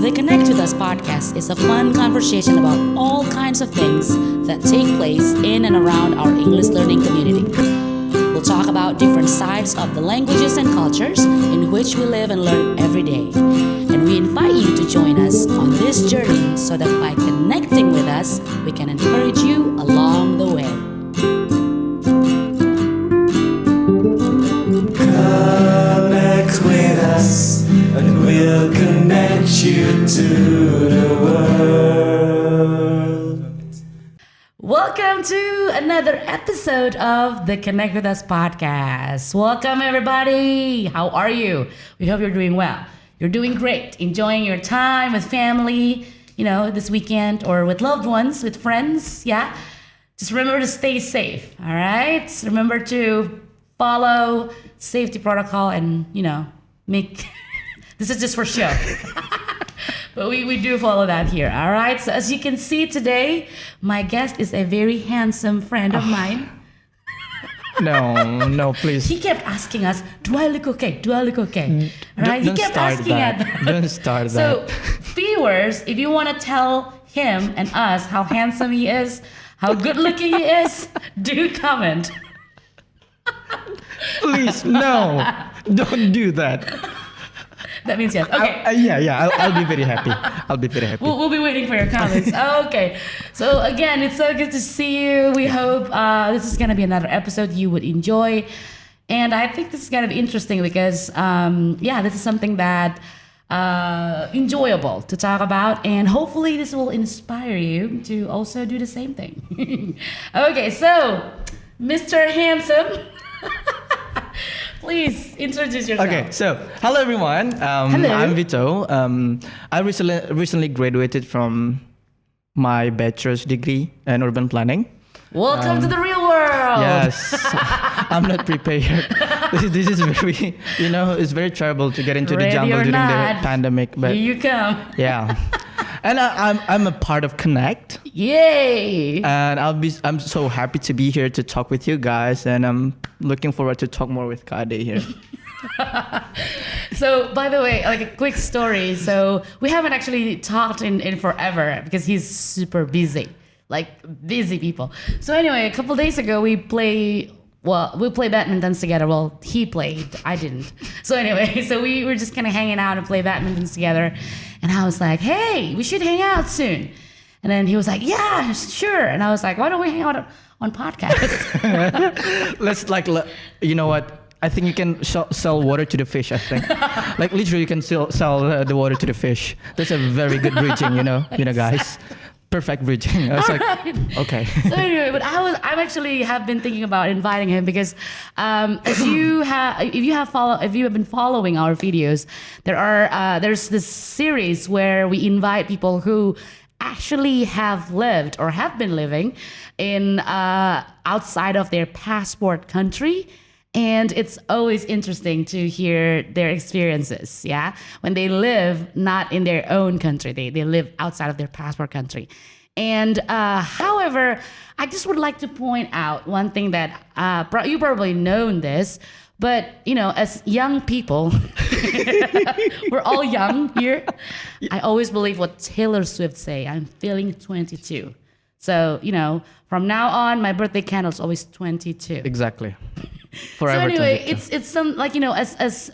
The Connect With Us podcast is a fun conversation about all kinds of things that take place in and around our English learning community. We'll talk about different sides of the languages and cultures in which we live and learn every day. And we invite you to join us on this journey so that by connecting with us, we can encourage you along the way. Connect with us, and we'll connect you to the world. Welcome to another episode of the Connect With Us podcast. Welcome, everybody. How are you? We hope you're doing well. You're doing great, enjoying your time with family, this weekend, or with loved ones, with friends, yeah? Just remember to stay safe, all right? Remember to follow safety protocol and, make... This is just for show. But we do follow that here, all right? So as you can see today, my guest is a very handsome friend of mine. No, please. He kept asking us, do I look okay? Do I look okay? Right? He kept asking that. Don't start So, that. viewers, if you want to tell him and us how handsome he is, how good looking he is, do comment. Please, no. Don't do that. That means yes. Okay. I'll be very happy. We'll be waiting for your comments. Okay. So again, it's so good to see you. We hope this is going to be another episode you would enjoy. And I think this is going to be interesting because, this is something that enjoyable to talk about. And hopefully this will inspire you to also do the same thing. Okay. So, Mr. Handsome. Please introduce yourself. Okay, so hello everyone. Hello. I'm Vito. I recently graduated from my bachelor's degree in urban planning. Welcome to the real world. Yes, I'm not prepared. This is very, it's very terrible to get into the jungle during the pandemic. But here you come. Yeah. And I'm a part of Connect. Yay! And I'm so happy to be here to talk with you guys, and I'm looking forward to talk more with Kade here. So, by the way, like a quick story. So we haven't actually talked in forever because he's super busy, like busy people. So anyway, a couple days ago we played badminton together. Well, he played, I didn't. So anyway, so we were just kind of hanging out and play badminton together. And I was like, hey, we should hang out soon. And then he was like, yeah, sure. And I was like, why don't we hang out on podcast? Let's you know what? I think you can sell water to the fish, I think. Like literally you can sell the water to the fish. That's a very good bridging, guys. Perfect bridging. I was okay. So anyway, but I actually have been thinking about inviting him because if you have been following our videos, there's this series where we invite people who actually have lived or have been living in outside of their passport country. And it's always interesting to hear their experiences, yeah? When they live not in their own country, they live outside of their passport country. And however, I just would like to point out one thing that you probably know this, but, as young people, we're all young here. I always believe what Taylor Swift say, I'm feeling 22. So, from now on, my birthday candle is always 22. Exactly. Forever. So anyway, it's some as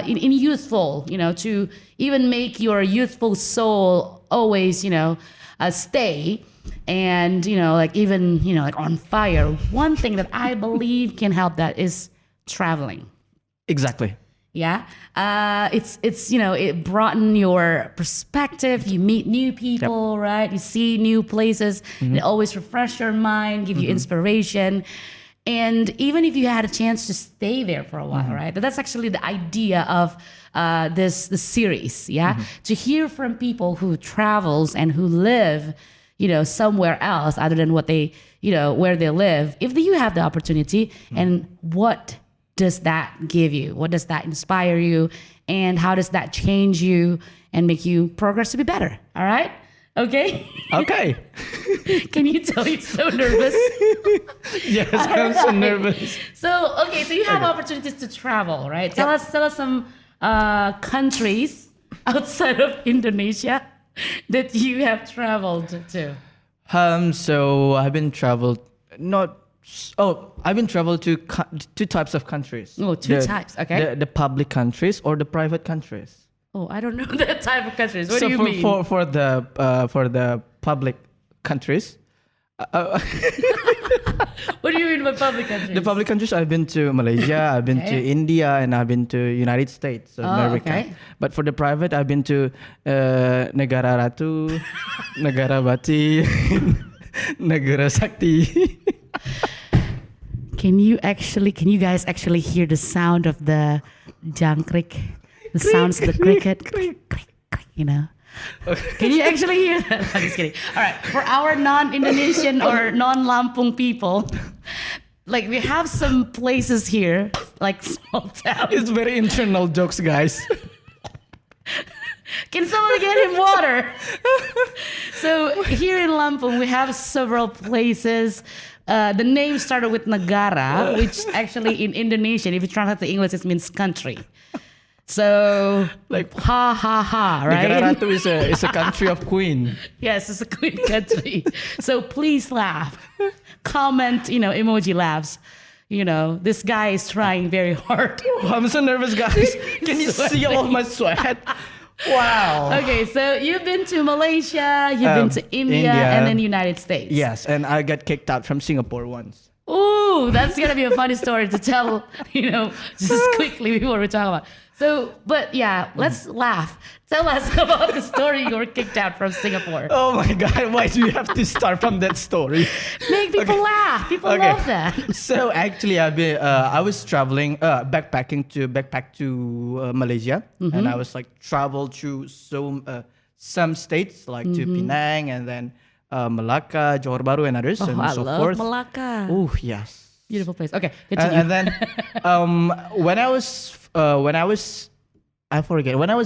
in youthful, to even make your youthful soul always, stay and like on fire. One thing that I believe can help that is traveling. Exactly. Yeah. It broaden your perspective. You meet new people, right? You see new places. It always refresh your mind, give you inspiration. And even if you had a chance to stay there for a while, right? That's actually the idea of this series, yeah? To hear from people who travels and who live, somewhere else other than what they, where they live. If you have the opportunity, and what does that give you? What does that inspire you? And how does that change you and make you progress to be better? All right? Okay? Okay. Can you tell he's so nervous? Yes, I'm so nervous. So you have opportunities to travel, right? Tell us some countries outside of Indonesia that you have traveled to? So I've been traveled not. Oh, I've been traveled to two types of countries. Oh, two types. Okay. The public countries or the private countries. Oh, I don't know that type of countries. What So do you mean? for the public countries. What do you mean by public countries? The public countries, I've been to Malaysia, I've been to Okay. India, and I've been to United States of America. okay. But for the private, I've been to Negara Ratu, Negara Bati, Negara Sakti. Can you guys actually hear the sound of the jangkrik? The sounds of the cricket? Crick, crick, you know? Can you actually hear that? I'm just kidding. All right. For our non-Indonesian or non-Lampung people, like we have some places here, like small towns. It's very internal jokes, guys. Can someone get him water? So here in Lampung, we have several places. The name started with Negara, which actually in Indonesian, if you translate to English, it means country. So, Like- ha ha ha, right? Negara Ratu is a country of queen. Yes, it's a queen country. So please laugh. Comment, emoji laughs. This guy is trying very hard. I'm so nervous, guys. Can you see all of my sweat? Wow. Okay, so you've been to Malaysia, you've been to India, and then United States. Yes, and I got kicked out from Singapore once. Ooh, that's gonna be a funny story to tell, just quickly before we talk about. So, but yeah, let's laugh. Tell us about the story you were kicked out from Singapore. Oh my God, why do you have to start from that story? Make people laugh. People love that. So actually, I was traveling, backpack to Malaysia, and I was like traveled through some states like to Penang and then Malacca, Johor Bahru, and others, and I so love forth. Malacca. Oh yes. Beautiful place. Okay, continue. And then when I was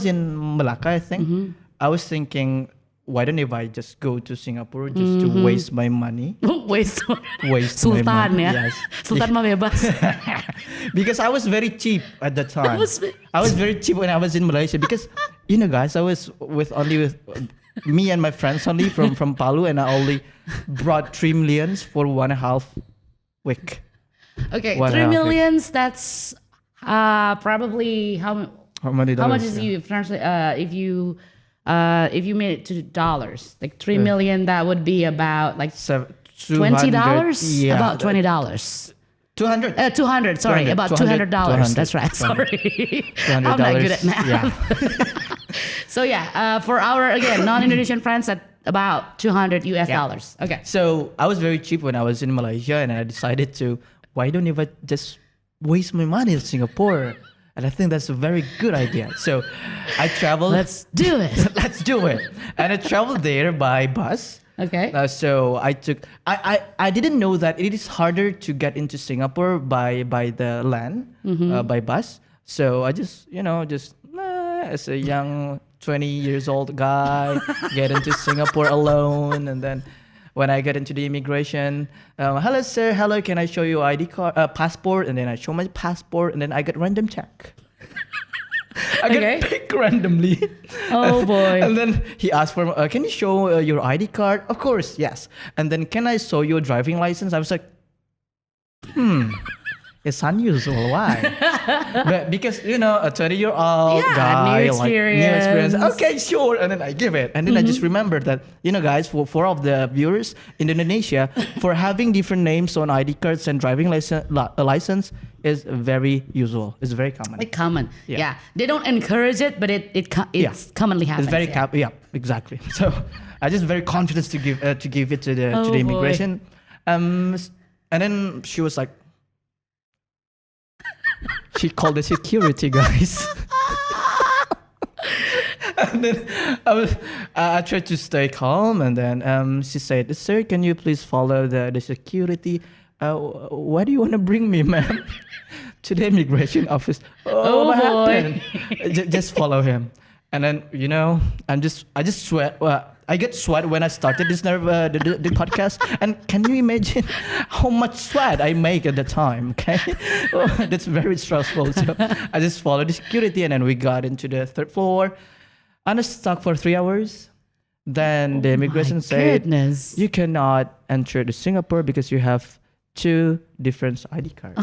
in Malacca, I think I was thinking, why don't if I just go to Singapore just to waste my money? Waste Waste my Sultan money. ya. Yes. Sultan mah bebas. Because I was very cheap at the time. was I was very cheap when I was in Malaysia because guys, I was with me and my friends only from Palu, and I only brought 3 millions for 1.5 week. Okay, What 3 happened? millions. That's probably how many How much dollars? is you translate? If you made it to dollars, like 3 million, that would be about like $20. Yeah, About $20. 200. 200. Sorry, 200, about $200. 200, That's right. Sorry, I'm not $200. good at math. Yeah. So yeah, for our again non-Indonesian friends, at about $200 US. Okay. So I was very cheap when I was in Malaysia, and I decided to, why don't I just waste my money in Singapore? And I think that's a very good idea. So I traveled. Let's do it. Let's do it. And I traveled there by bus. Okay. So I took. I didn't know that it is harder to get into Singapore by the land, by bus. So I just as a young 20 years old guy get into Singapore alone, and then when I get into the immigration, hello sir, hello, can I show you ID card, passport? And then I show my passport, and then I get random check. I get picked randomly. Oh boy. And then he asked for, can you show your ID card? Of course, yes. And then can I show your driving license? I was like, it's unusual. Why? But because a 20-year-old guy, new like new experience. experience. Okay, sure. And then I give it. And then I just remembered that, guys, for all of the viewers in Indonesia, for having different names on ID cards and driving license is very usual. It's very common. Like common. Yeah. Yeah. They don't encourage it, but it's commonly happens. It's very yeah, exactly. So I just very confident to give it to the Oh, immigration. And then she was like, she called the security guys. And then I tried to stay calm, and then she said, "Sir, can you please follow the security? Why do you want to bring me, ma'am, to the immigration office? Oh, what boy. happened? Just follow him." And then I just sweat. I get sweat when I started the podcast. And can you imagine how much sweat I make at the time? Okay, that's very stressful. So I just followed the security, and then we got into the 3rd floor. stuck for 3 hours. Then the immigration said, Goodness. you cannot enter to Singapore because you have 2 different ID cards.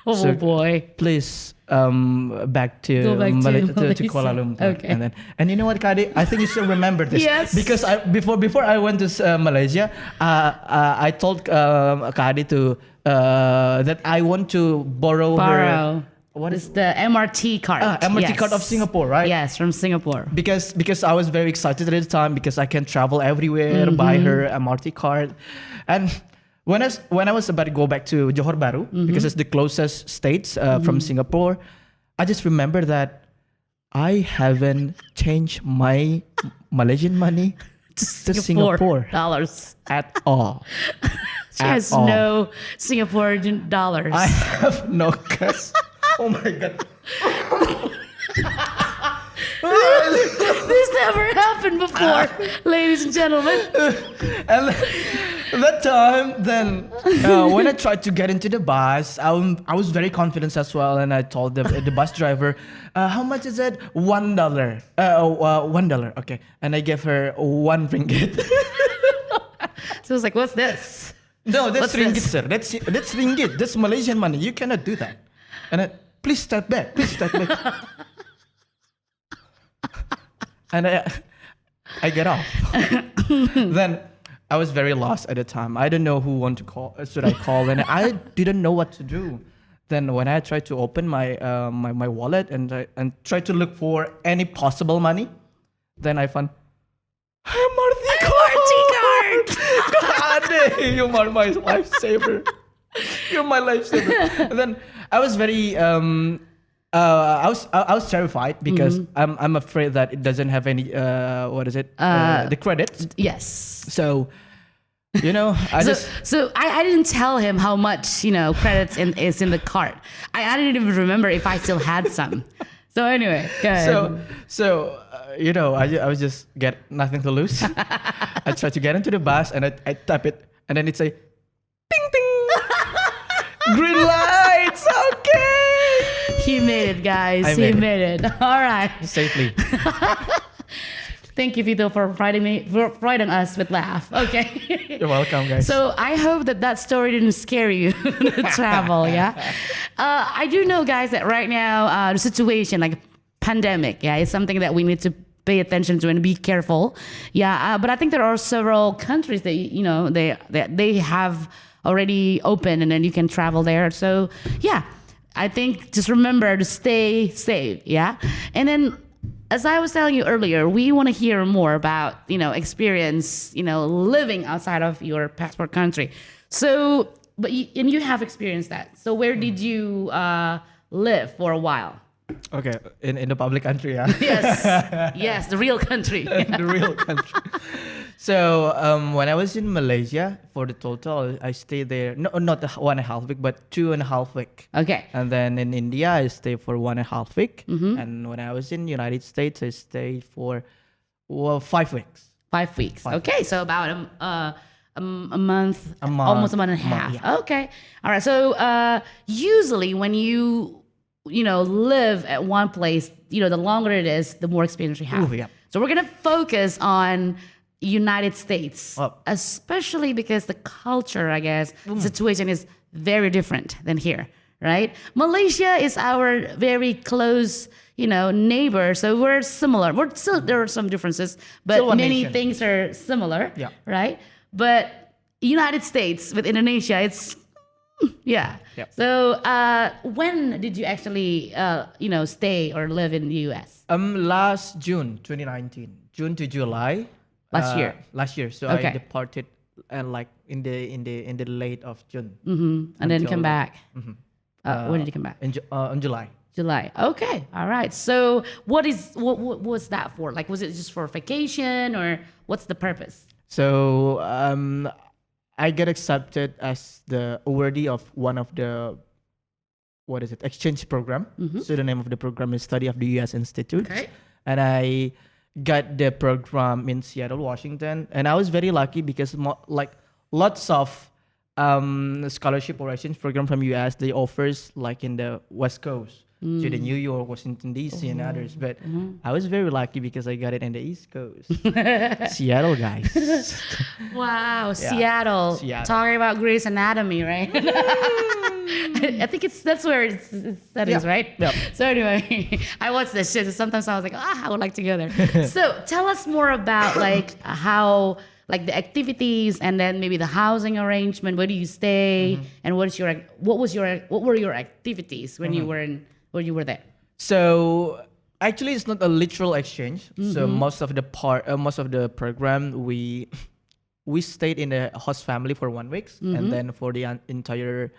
Oh So- boy. Please back to Go back to to Malaysia. Kuala Lumpur. Okay. And you know what, Kadi? I think you still remember this. Yes. Because before I went to Malaysia, I told Kadi to that I want to borrow her. What It's the MRT card. MRT card of Yes. Singapore, right? Yes, from Singapore. Because I was very excited at the time because I can travel everywhere, buy her MRT card, and when I was about to go back to Johor Bahru because it's the closest states from Singapore, I just remember that I haven't changed my Malaysian money to Singapore dollars. at all. She has all. no Singapore dollars. I have no cash. Oh my god. This never happened before, ladies and gentlemen. And that time, then when I tried to get into the bus, I was very confident as well, and I told the bus driver, "How much is it? $1. $1. Okay." And I gave her 1 ringgit. So I was like, "What's this?" No, What's that's ringgit, this? sir. That's ringgit. That's Malaysian money. You cannot do that. And please step back. Please step back. And I get off. Then I was very lost at the time. I didn't know who to call. Should I call? And I didn't know what to do. Then when I tried to open my my wallet and try to look for any possible money, then I found MRT card. God, you are my lifesaver. You're my lifesaver. And then I was very I was terrified because I'm afraid that it doesn't have any the credits. Yes. So I didn't tell him how much credits is in the card. I didn't even remember if I still had some. So anyway, go ahead. I was just get nothing to lose. I tried to get into the bus and I tap it and then it say ding ding green lights. Okay. He made it, guys. I He made it. made it. All right. Safely. Thank you, Vito, for providing us with laugh. Okay. You're welcome, guys. So I hope that story didn't scare you to travel. Yeah. I do know, guys, that right now the situation, like pandemic, is something that we need to pay attention to and be careful. Yeah. But I think there are several countries that they have already open and then you can travel there. So yeah, I think just remember to stay safe. Yeah. And then, as I was telling you earlier, we want to hear more about, experience, living outside of your passport country. So, and you have experienced that. So where did you live for a while? Okay, in the public country, yeah. Yes, the real country. The real country. So when I was in Malaysia, for the total, I stayed there, no, not 1.5 week, but 2.5 week. Okay. And then in India, I stayed for 1.5 week. And when I was in United States, I stayed for 5 weeks. 5 weeks. 5 Okay, so about a month, almost a month and a half. yeah. Okay. All right. So usually when you live at one place, the longer it is, the more experience you have. Ooh, yeah. So we're gonna focus on United States, Oh. especially because the culture, I guess, situation is very different than here, right? Malaysia is our very close, neighbor, so we're similar. There are some differences, but Still one many nation. things are similar, Yeah. right? But United States with Indonesia, it's yeah. Yep. So when did you actually stay or live in the US? Last June 2019, June to July. Last year. Last year. So Okay. I departed and like in the late of June. And then come Until- back. When did you come back? In July. July. Okay. All right. So what was that for? Like, was it just for vacation or what's the purpose? So I get accepted as the awardee of one of the exchange program. So the name of the program is Study of the U.S. Institute. Okay. And I got the program in Seattle, Washington, and I was very lucky because lots of scholarship or exchange program from U.S. they offers like in the West Coast. to the New York, Washington D.C. and others. But I was very lucky because I got it in the East Coast, Seattle, guys. Wow, Seattle. Seattle. Talking about Grey's Anatomy, right? I think that's where it's that is, right? Yeah. So anyway, I watched this shit. So sometimes I was like, I would like to go there. So tell us more about like how like the activities and then maybe the housing arrangement. Where do you stay? And what were your activities when you were there? So actually, it's not a literal exchange. So most of the program we stayed in a host family for 1 week, and then for the entire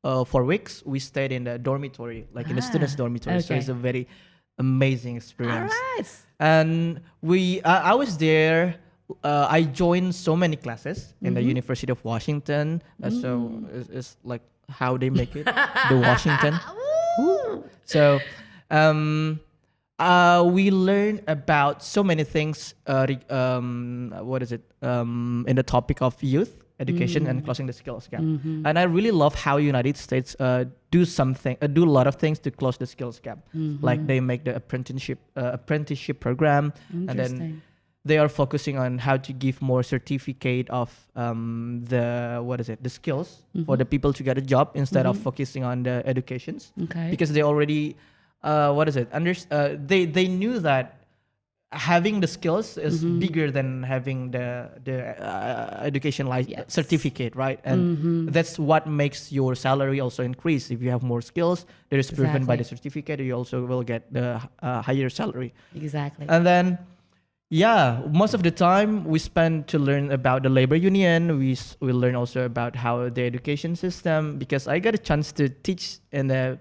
4 weeks we stayed in the dormitory, like in the students' dormitory. So Okay. it's a very amazing experience. All right. And I was there. I joined so many classes in the University of Washington. So it's like how they make it, the Washington. So we learned about so many things. In the topic of youth education and closing the skills gap. And I really love how United States do a lot of things to close the skills gap. Like they make the apprenticeship program, and then Interesting. they are focusing on how to give more certificate of the skills for the people to get a job instead of focusing on the educations. Okay. Because they already they knew that having the skills is bigger than having the education Yes. certificate, right? And that's what makes your salary also increase. If you have more skills that is proven by Exactly. the certificate, you also will get the higher salary. Exactly. And then, most of the time we spend to learn about the labor union. We learn also about how the education system, because I got a chance to teach in the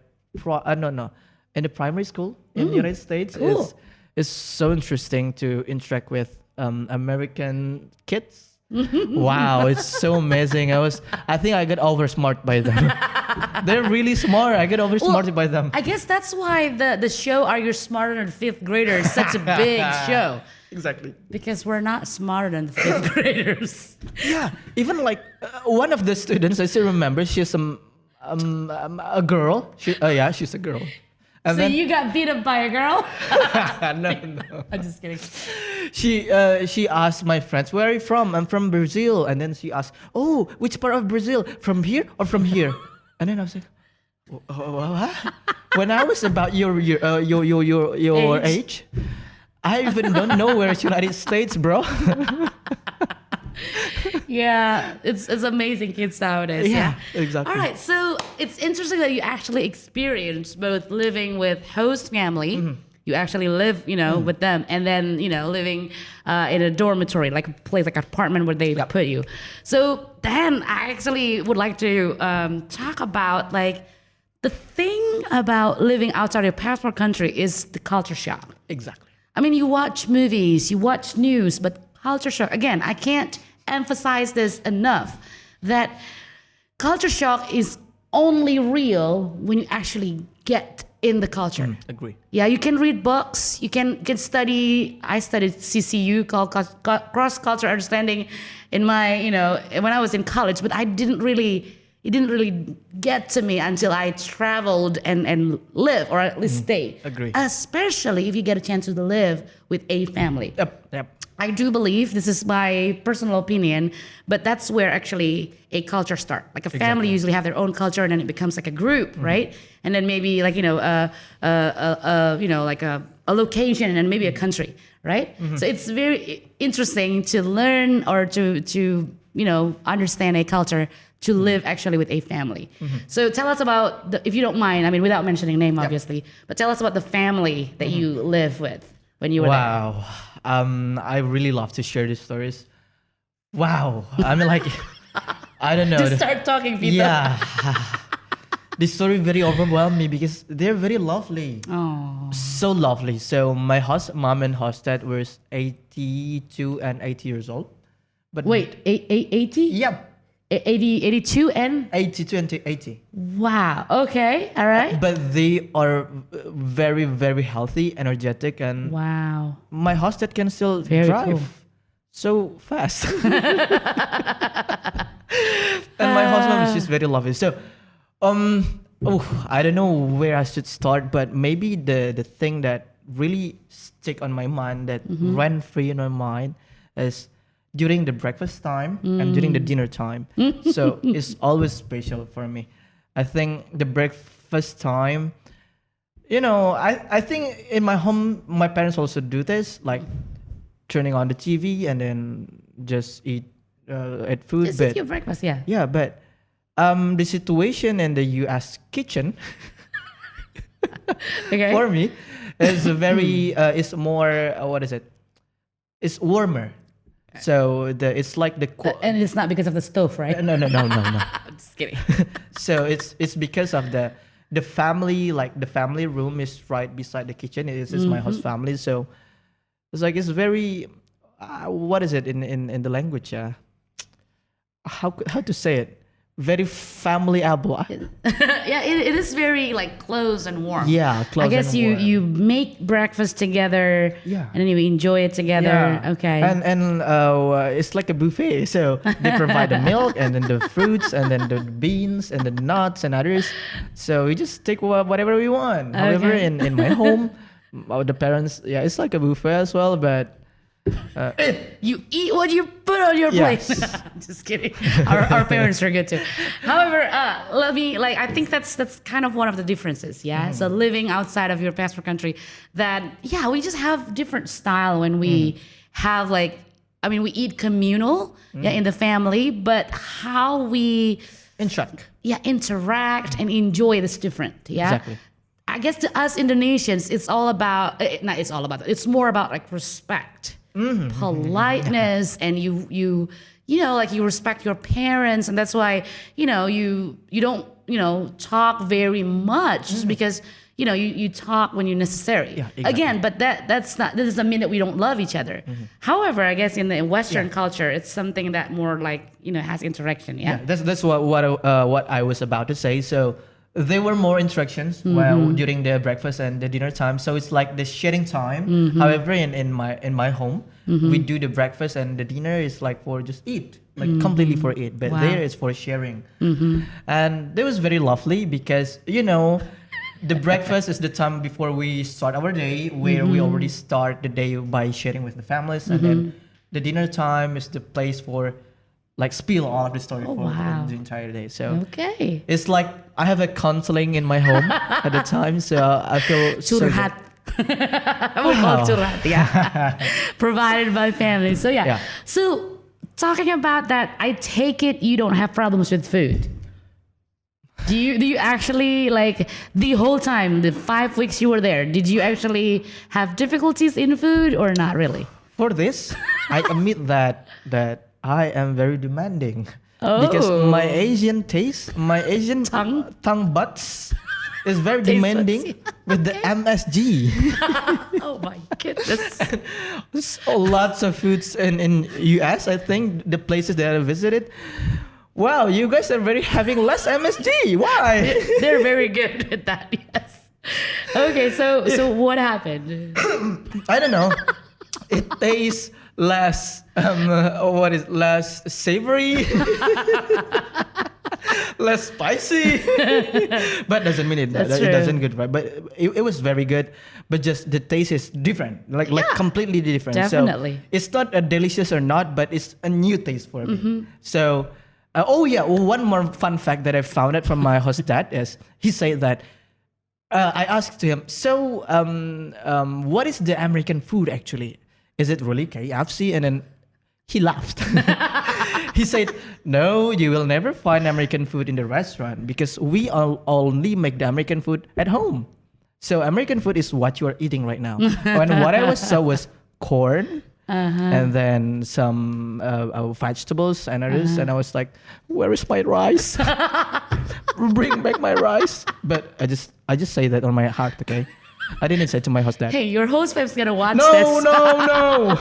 in the primary school in the United States. Cool. It's so interesting to interact with American kids. Wow, it's so amazing. I think I got oversmart by them. They're really smart. I get oversmarted by them. I guess that's why the show Are You Smarter Than the Fifth Grader is such a big show. Exactly. Because we're not smarter than the fifth graders. Yeah, even like one of the students, I still remember. She's a girl. She's a girl. And So you got beat up by a girl? no. I'm just kidding. She asked my friends, "Where are you from?" "I'm from Brazil." And then she asked, "Oh, which part of Brazil? From here or from here?" And then I was like, "What?" When I was about your age, I even don't know where it's United States, bro. Yeah, it's amazing kids nowadays. Yeah, exactly. All right, so it's interesting that you actually experience both living with host family. You actually live, with them, and then living in a dormitory, like a place, like an apartment where they put you. So then I actually would like to talk about like the thing about living outside your passport country is the culture shock. Exactly. I mean, you watch movies, you watch news, but culture shock, again, I can't emphasize this enough, that culture shock is only real when you actually get in the culture. Agree. Yeah, you can read books, you can study. I studied CCU, called cross-cultural understanding, in my, when I was in college, but it didn't really get to me until I traveled and live, or at least stay. Agree. Especially if you get a chance to live with a family. Yep. I do believe, this is my personal opinion, but that's where actually a culture starts. Like a family usually have their own culture, and then it becomes like a group, right? And then maybe like like a location, and maybe a country, right? So it's very interesting to learn or to understand a culture, to live actually with a family. So tell us about if you don't mind, I mean, without mentioning name, obviously, but tell us about the family that you live with when you were there. Wow. I really love to share these stories. Wow. I mean, like, I don't know. Just start talking, Vito. Yeah. This story very overwhelmed me because they're very lovely. Oh. So lovely. So my mom and host dad were 82 and 80 years old. But Wait, 80? Yep. 82 and? 82 and 80. Wow. Okay. All right. But they are very, very healthy, energetic, and Wow. my host dad can still Very drive cool. so fast. And my husband is just very lovely. So, Oh, I don't know where I should start, but maybe the thing that really stick on my mind, that ran free in my mind, is during the breakfast time and during the dinner time. So it's always special for me. I think the breakfast time, I think in my home, my parents also do this, like turning on the TV and then just eat food. Just eat your breakfast, yeah. Yeah, but the situation in the U.S. kitchen Okay. for me is very it's more what is it? It's warmer. So it's like And it's not because of the stove, right? no. I'm just kidding. So it's because of the family, like the family room is right beside the kitchen. It's my host family, so it's like it's very what is it in the language? How to say it? Very familyable. Yeah, it is very like close and warm. Yeah, close. I guess and you warm. you make breakfast together. Yeah. And then you enjoy it together. Yeah. Okay. And it's like a buffet. So they provide the milk and then the fruits and then the beans and the nuts and others. So we just take whatever we want. However, Okay. in my home, the parents, it's like a buffet as well, but You eat what you put on your plate. Yes. Just kidding. Our parents are good too. However, I think that's kind of one of the differences. Yeah. So living outside of your passport country, that we just have different style when we have we eat communal, in the family, but how we interact and enjoy is different. Yeah. Exactly. I guess to us Indonesians, it's all about. It's more about like respect. Politeness, and you respect your parents, and that's why you don't talk very much, just because you talk when you're necessary. Yeah, exactly. Again, but that doesn't mean that we don't love each other. However, I guess in the Western culture, it's something that more like has interaction. Yeah. That's what I was about to say. So there were more instructions during the breakfast and the dinner time. So it's like the sharing time. However, in my home, we do the breakfast and the dinner is like for just eat, like completely for eat. But Wow. there is for sharing. And that was very lovely because the breakfast is the time before we start our day, where we already start the day by sharing with the families, and then the dinner time is the place for like spill all of the story for wow. the entire day. So Okay. it's like I have a counseling in my home at the time, so I feel so good. Curhat. We call curhat, yeah. Provided by family. So yeah. So talking about that, I take it you don't have problems with food. Do you actually, like, the whole time, the 5 weeks you were there, did you actually have difficulties in food or not really? For this, I admit that I am very demanding. Because Oh. my Asian taste, my Asian tongue butts is very Taste demanding buds, with the MSG. Oh my goodness. So lots of foods in US, I think, the places that I visited. Wow, you guys are very having less MSG. Why? They're very good at that, yes. Okay, so what happened? I don't know. It tastes less less savory, less spicy. But doesn't mean it That's it doesn't true. good, right? But it was very good. But just the taste is different, like completely different. Definitely. So it's not delicious or not, but it's a new taste for me. So one more fun fact that I found out from my host dad is he said that I asked him, so what is the American food actually? Is it really KFC? And then he laughed. He said, no, you will never find American food in the restaurant because we only make the American food at home. So American food is what you are eating right now. And what I saw was corn, and then some vegetables and others. And I was like, where is my rice? Bring back my rice. But I just say that on my heart, okay? I didn't say to my host that. Hey, your host web's gonna watch No, this. no.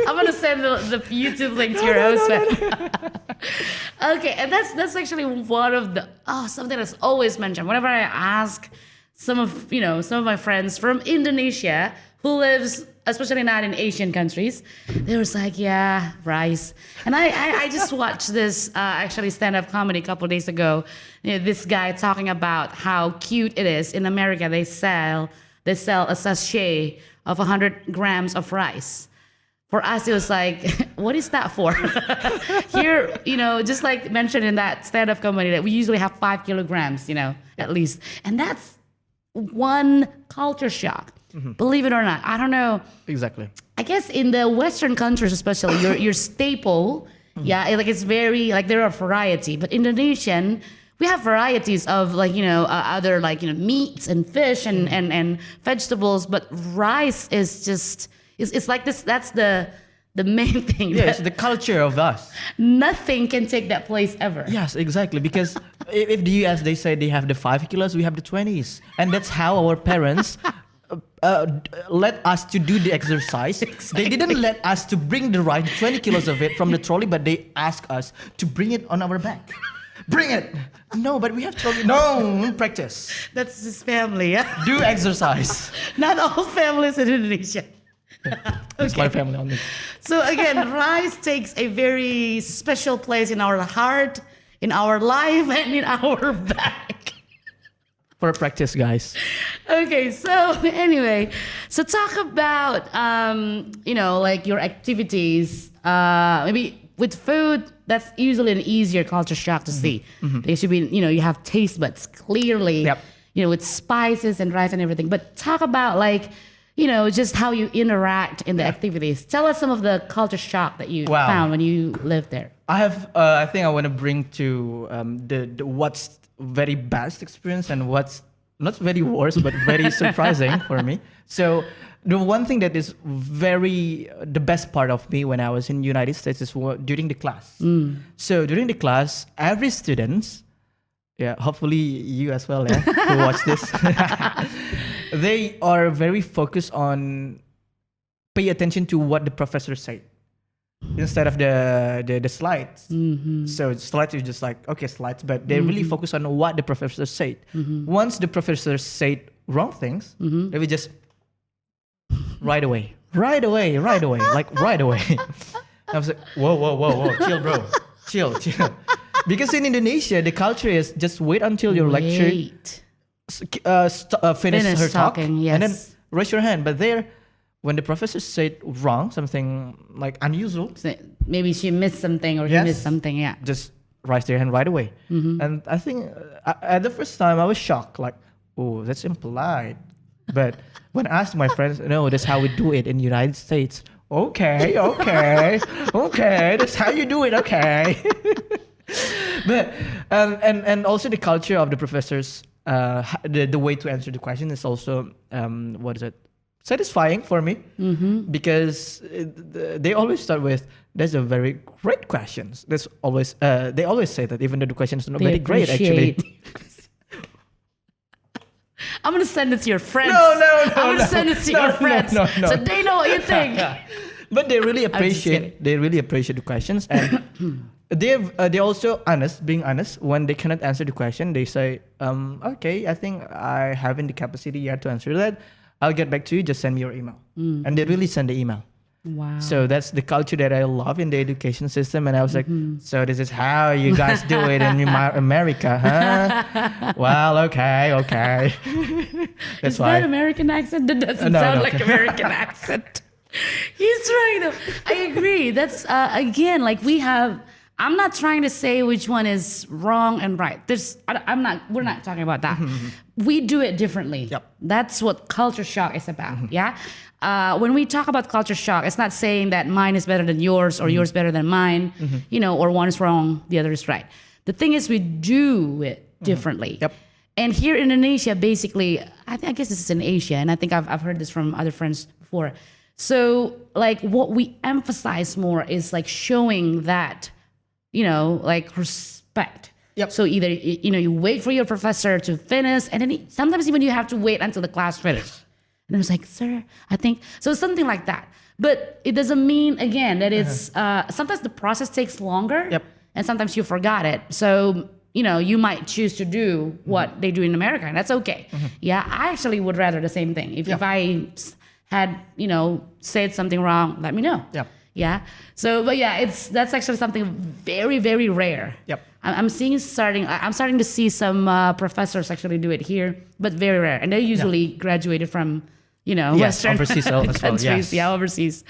I'm gonna send the YouTube link to your host web. Okay, and that's actually one of the something that's always mentioned whenever I ask some of my friends from Indonesia who lives, especially not in Asian countries, they was like, yeah, rice. And I just watched this actually stand-up comedy a couple of days ago. This guy talking about how cute it is in America. They sell a sachet of 100 grams of rice. For us, it was like, what is that for? Here, just like mentioned in that stand-up comedy, that we usually have 5 kilograms, at least. And that's one culture shock. Believe it or not. I don't know. Exactly. I guess in the Western countries, especially, your staple, it's very, like, there are variety. But Indonesian, we have varieties of, like, other, like, meats and fish and vegetables. But rice is just... It's like this. That's the main thing. Yeah, it's the culture of us. Nothing can take that place ever. Yes, exactly. Because if the US, they say they have the 5 kilos, we have the 20s. And that's how our parents let us to do the exercise. Exactly. They didn't let us to bring the right 20 kilos of it from the trolley, but they asked us to bring it on our back. Bring it. No, but we have trolley. No, practice. That's his family, yeah? Do exercise. Not all families in Indonesia. It's my family only. So again, rice takes a very special place in our heart, in our life, and in our back. For practice, guys. Okay, so anyway, so talk about like your activities. Maybe with food, that's usually an easier culture shock to see. They should be, you have taste buds clearly. Yep. With spices and rice and everything. But talk about like, just how you interact in the activities. Tell us some of the culture shock that you found when you lived there. I have, I think I want to bring to the what's very best experience and what's not very worst, but very surprising for me. So the one thing that is the best part of me when I was in the United States is during the class. So during the class, every student, hopefully you as well, who watch this, they are very focused on pay attention to what the professor said instead of the slides. So slides is just like, okay, slides, but they really focus on what the professor said. Once the professor said wrong things, they will just right away. I was like, whoa, chill, bro, chill. Because in Indonesia, the culture is just wait until your lecture finish her talk, talking, yes. and then raise your hand. But there, when the professor said wrong, something like unusual, So maybe she missed something or he Yes. missed something, just raise their hand right away. And I think at the first time I was shocked, like, oh, that's impolite. But when I asked my friends, no, that's how we do it in the United States. Okay, that's how you do it. Okay. But and also the culture of the professors, the way to answer the question is also satisfying for me, because they always start with, "That's a very great questions." That's always they always say that, even though the questions are not very great actually. I'm gonna send it to your friends. No, I'm gonna send it to your friends, no. so they know what you think. But they really just kidding. appreciate the questions, and they're also being honest. When they cannot answer the question, they say, okay, I think I haven't the capacity yet to answer that. I'll get back to you. Just send me your email. And they really send the email. Wow. So that's the culture that I love in the education system. And I was like, so this is how you guys do it in America, huh? Well, okay. That's Is why. that American accent? That doesn't No, sound no. like American accent. He's trying to. I agree. That's again, like we have. I'm not trying to say which one is wrong and right. I'm not. We're not talking about that. We do it differently. Yep. That's what culture shock is about. Yeah. When we talk about culture shock, it's not saying that mine is better than yours or yours better than mine. Or one is wrong, the other is right. The thing is, we do it differently. Yep. And here in Indonesia, basically, I guess this is in Asia, and I think I've heard this from other friends before. So, like, what we emphasize more is like showing that, like respect. Yep. So either you wait for your professor to finish, and then sometimes even you have to wait until the class finishes. And I was like, sir, I think so, something like that. But it doesn't mean again that it's sometimes the process takes longer. Yep. And sometimes you forgot it. So you might choose to do what they do in America, and that's okay. Yeah, I actually would rather the same thing. If I had, said something wrong, let me know. Yeah. Yeah. So, but yeah, that's actually something very, very rare. Yep. I'm starting to see some professors actually do it here, but very rare. And they usually graduated from, Western overseas as well, countries. yes. Yeah, overseas.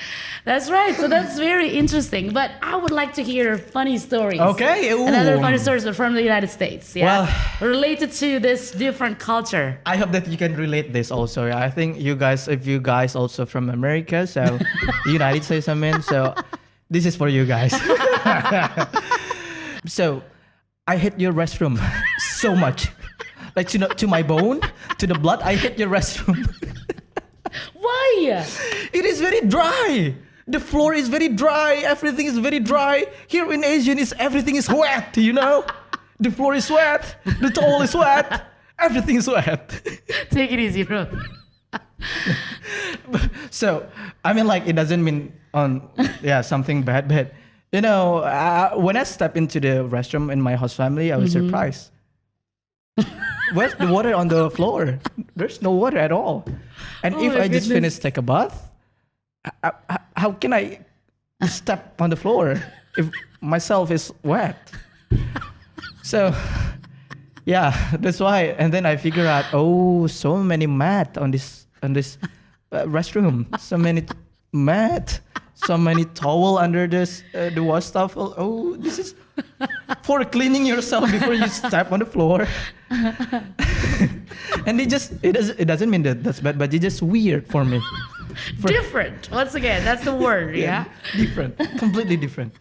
That's right. So that's very interesting. But I would like to hear funny stories. Okay. Ooh. Another funny stories from the United States. Yeah. Well, related to this different culture. I hope that you can relate this also. Yeah, I think if you guys also from America, so United States, I mean, so this is for you guys. So I hate your restroom so much, like to my bone, to the blood. I hate your restroom. Why? It is very dry. The floor is very dry. Everything is very dry. Here in Asia, everything is wet. The floor is wet. The towel is wet. Everything is wet. Take it easy, bro. So, I mean, like, it doesn't mean something bad, but when I step into the restroom in my host family, I was surprised. Where's the water on the floor? There's no water at all. And if I just finished take a bath, how can I step on the floor if myself is wet? So, yeah, that's why. And then I figure out, so many mat on this restroom, so many mat, so many towel under the wash towel. Oh, this is for cleaning yourself before you step on the floor. And it doesn't mean that's bad, but it's just weird for me. Different. Once again, that's the word. Yeah. Different, completely different.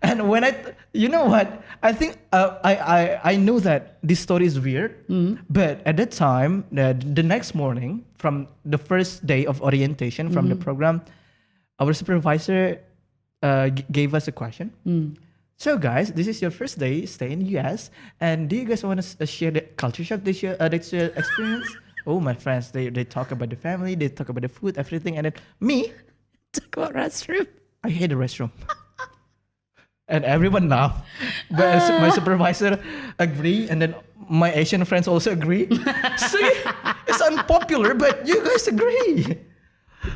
And when you know what? I think I know that this story is weird, but at that time, the next morning, from the first day of orientation from the program, our supervisor gave us a question. So guys, this is your first day stay in the US, and do you guys want to share the culture shock that you experience? Oh, my friends, they talk about the family, they talk about the food, everything, and then me, talk about restroom. I hate the restroom. And everyone laughed. But my supervisor agree, and then my Asian friends also agree. See, it's unpopular, but you guys agree.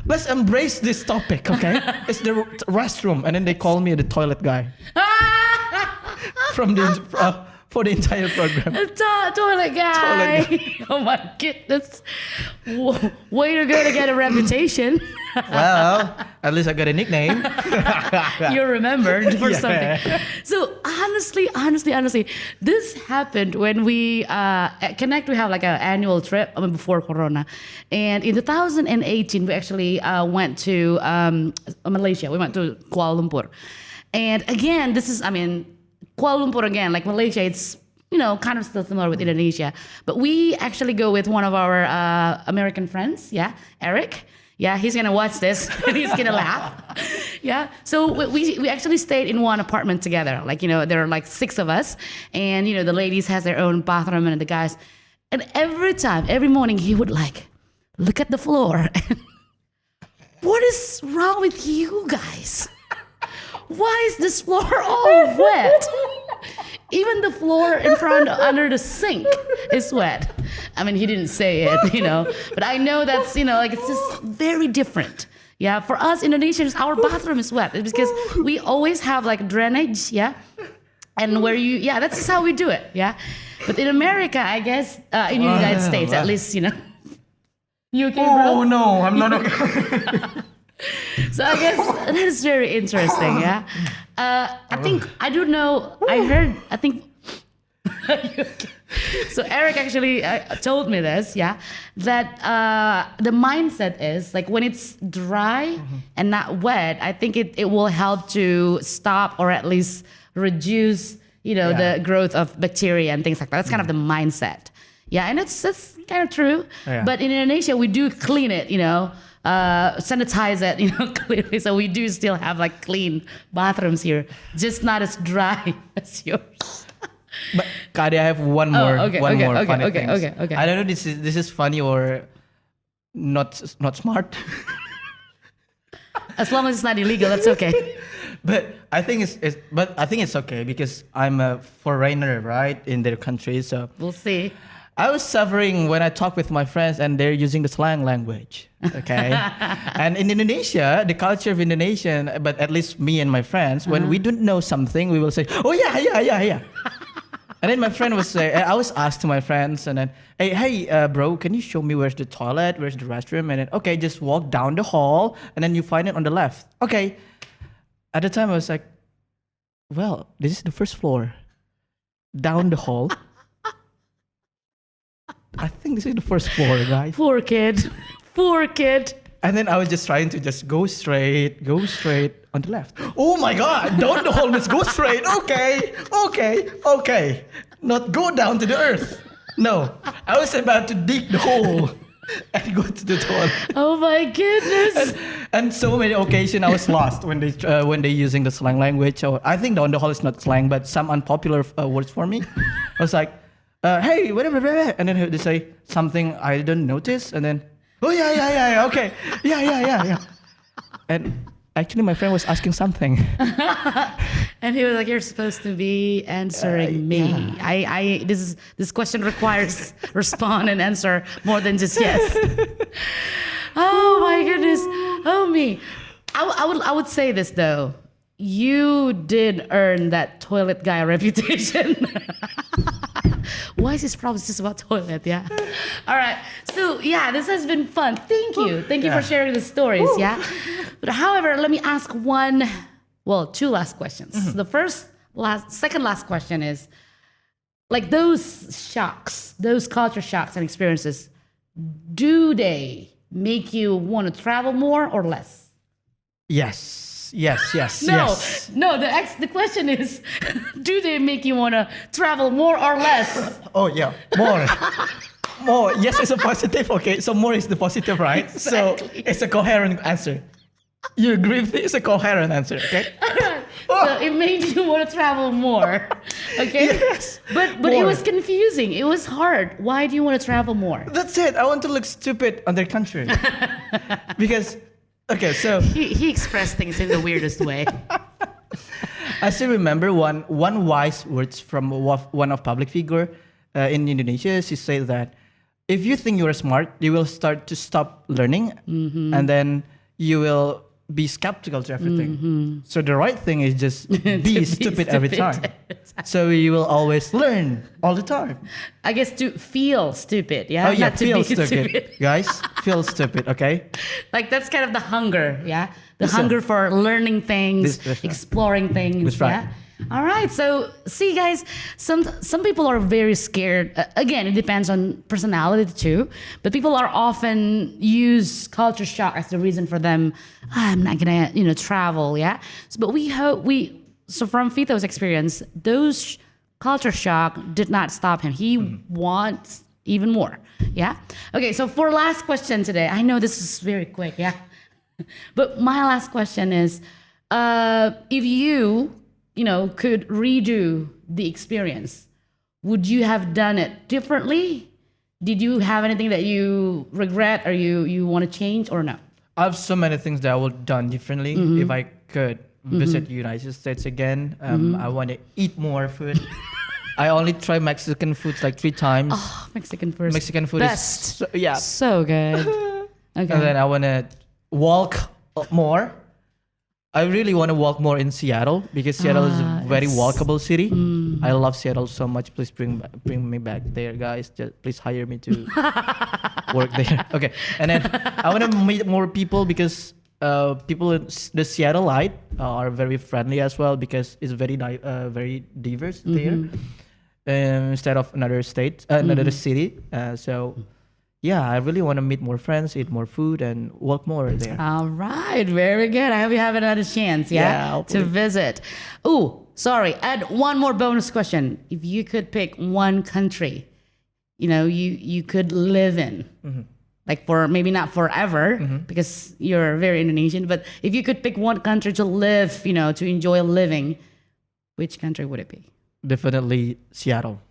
Let's embrace this topic, okay? It's the restroom, and then they call me the toilet guy from for the entire program. Toilet guy. Oh my goodness. Way to go to get a reputation. Well, at least I got a nickname. You're remembered for something. So honestly, this happened when we at Connect. We have like an annual trip before Corona, and in 2018 we actually went to Malaysia. We went to Kuala Lumpur, and again, Kuala Lumpur again, like Malaysia, it's kind of still similar with Indonesia, but we actually go with one of our American friends, Eric. Yeah, he's gonna watch this and he's gonna laugh. Yeah, so we actually stayed in one apartment together. Like there are like 6 of us, and the ladies has their own bathroom and the guys. And every morning he would like look at the floor. And, what is wrong with you guys? Why is this floor all wet? Even the floor in front under the sink is wet. I mean, he didn't say it, but I know that's, it's just very different. Yeah, for us Indonesians, our bathroom is wet. It's because we always have like drainage, and where that's just how we do it, But in America, I guess, in the United States, at least, You okay, bro? Oh no, I'm not okay. So I guess that is very interesting, I think, I do know, I think, so Eric actually told me this, that the mindset is, like, when it's dry and not wet, I think it will help to stop or at least reduce, the growth of bacteria and things like that. That's kind of the mindset. Yeah, and that's kind of true. Yeah. But in Indonesia, we do clean it, sanitize it, clearly. So we do still have like clean bathrooms here, just not as dry as yours. But Kadi, I have one more funny thing. Okay. I don't know this is funny or not smart. As long as it's not illegal, that's okay. But I think it's okay because I'm a foreigner, right, in their country. So We'll see. I was suffering when I talk with my friends and they're using the slang language. Okay. And in Indonesia, the culture of Indonesian, but at least me and my friends, when we don't know something, we will say, oh yeah. And then my friend was say, I was asked to my friends, and then, hey, bro, can you show me where's the toilet, where's the restroom? And then, okay, just walk down the hall, and then you find it on the left. Okay. At the time, I was like, well, this is the first floor. Down the hall. I think this is the first floor, guys. Poor kid. Poor kid. And then I was just trying to just go straight on the left. Oh my God, down the hall, let's go straight. Okay. Not go down to the earth. No, I was about to dig the hole and go to the toilet. Oh my goodness. And so many occasions I was lost when they using the slang language. So I think down the hall is not slang, but some unpopular words for me. I was like, hey, whatever, and then they say something I didn't notice, and then, oh yeah, okay, yeah. And actually, my friend was asking something. And he was like, "You're supposed to be answering me. Yeah. This question requires respond and answer more than just yes." Oh my goodness. Oh me. I would say this though. You did earn that toilet guy reputation. Why is this problem just about toilet? Yeah. All right. So yeah, this has been fun. Thank you. Thank you for sharing the stories. Yeah. But however, let me ask two last questions. The second last question is, like those shocks, those culture shocks and experiences, do they make you want to travel more or less? Yes. No. The question is, do they make you want to travel more or less? Oh yeah, more. More. Yes, it's a positive. Okay, so more is the positive, right? Exactly. So it's a coherent answer. You agree with me? It's a coherent answer. Okay. So it made you want to travel more. Okay. Yes. But it More. was confusing. It was hard. Why do you want to travel more? That's it. I want to look stupid on their country. Because, okay, so He expressed things in the weirdest way. I still remember one wise words from one of public figure in Indonesia. She said that if you think you are smart, you will start to stop learning, and then you will be skeptical to everything. So the right thing is just be stupid every time. So you will always learn all the time. I guess to feel stupid, yeah? Oh yeah, Not to feel be stupid. Guys, feel stupid, okay? Like that's kind of the hunger, yeah? The Listen. hunger for learning things, That's right. exploring things, That's right. yeah? All right, so see guys, some people are very scared. Again, it depends on personality too, but people are often use culture shock as the reason for them, I'm not gonna, travel, yeah? But so from Vito's experience, those culture shock did not stop him. He wants even more, yeah? Okay, so for last question today, I know this is very quick, yeah? But my last question is, if you could redo the experience, would you have done it differently? Did you have anything that you regret or you want to change or no? I have so many things that I would have done differently if I could visit the United States again. I want to eat more food. I only tried Mexican food like 3 times. Oh, Mexican food. Mexican food Best. is So good. Okay. And then I want to walk more. I really want to walk more in Seattle because Seattle is a very walkable city. I love Seattle so much. Please bring me back there, guys. Just please hire me to work there. Okay, and then I want to meet more people because people in the Seattleite are very friendly as well because it's very diverse there instead of another state, another city. So. Yeah, I really want to meet more friends, eat more food, and walk more there. All right, very good. I hope you have another chance, Yeah, to hopefully. visit. Oh, sorry. Add one more bonus question. If you could pick one country, you could live in, like for maybe not forever, because you're very Indonesian, but if you could pick one country to live, to enjoy living, which country would it be? Definitely Seattle.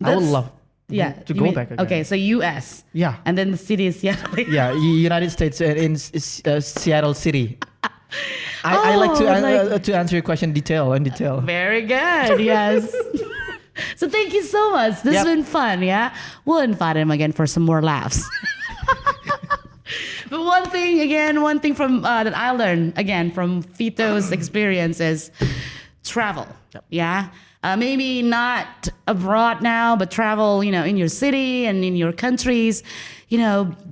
I would That's- love to you go mean- back again. Okay, so U.S. Yeah. And then the city is Seattle. Yeah, United States in Seattle City. I like Oh, to answer your question detail in detail. Very good. Yes. So thank you so much. This has Yep. been fun. Yeah. We'll invite him again for some more laughs. But one thing from that I learned again from Vito's experience is travel. Yeah. Maybe not abroad now, but travel, in your city and in your countries,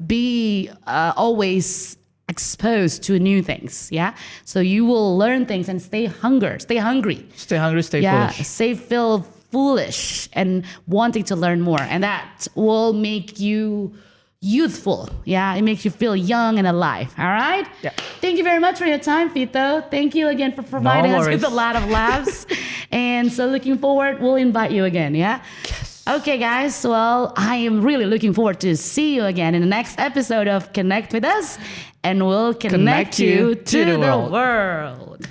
be always exposed to new things. Yeah. So you will learn things and stay hungry. Stay hungry, stay foolish. Feel foolish and wanting to learn more. And that will make you youthful. Yeah. It makes you feel young and alive. All right. Yeah. Thank you very much for your time, Vito. Thank you again for providing us with a lot of laughs. And so looking forward, we'll invite you again. Yeah. Yes. Okay, guys. Well, I am really looking forward to see you again in the next episode of Connect with Us. And we'll connect you to the world.